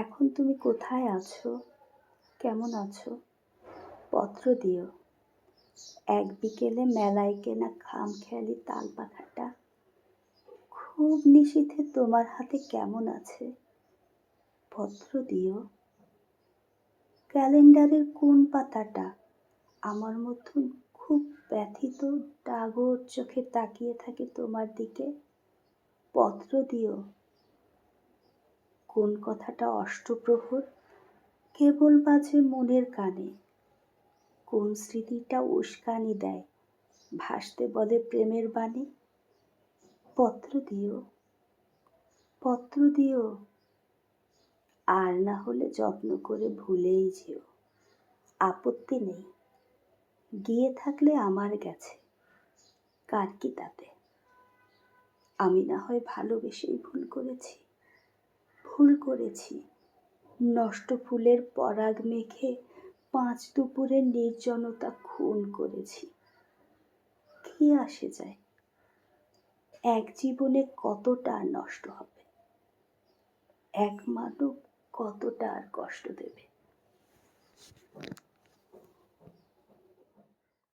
এখন তুমি কোথায় আছো? কেমন আছো? পত্র দিও। এক বিকেলে মেলায় কেনা খামখেয়ালি তালপাখাটা খুব নিশীথে তোমার হাতে কেমন আছে? পত্র দিও। ক্যালেন্ডারের কোন পাতাটা আমার মতন খুব ব্যথিত ডাগর চোখে তাকিয়ে থাকে তোমার দিকে? পত্র দিও। কোন কথাটা অষ্টপ্রহর কেবল বাজে মনের কানে? কোন স্মৃতিটা উস্কানি দেয় ভাসতে বলে প্রেমের বাণী? পত্র দিও। পত্র দিও। আর না হলে যত্ন করে ভুলেই যেও, আপত্তি নেই। গিয়ে থাকলে আমার গেছে, কার কি তাতে? আমি না হয় ভালোবেসেই ভুল করেছি। নষ্ট ফুলের পরাগ মেখে 5 দুপুরের নির্জনতা খুন করেছি। কি আসে যায়? এক জীবনে কতটা আর নষ্ট হবে? এক মানব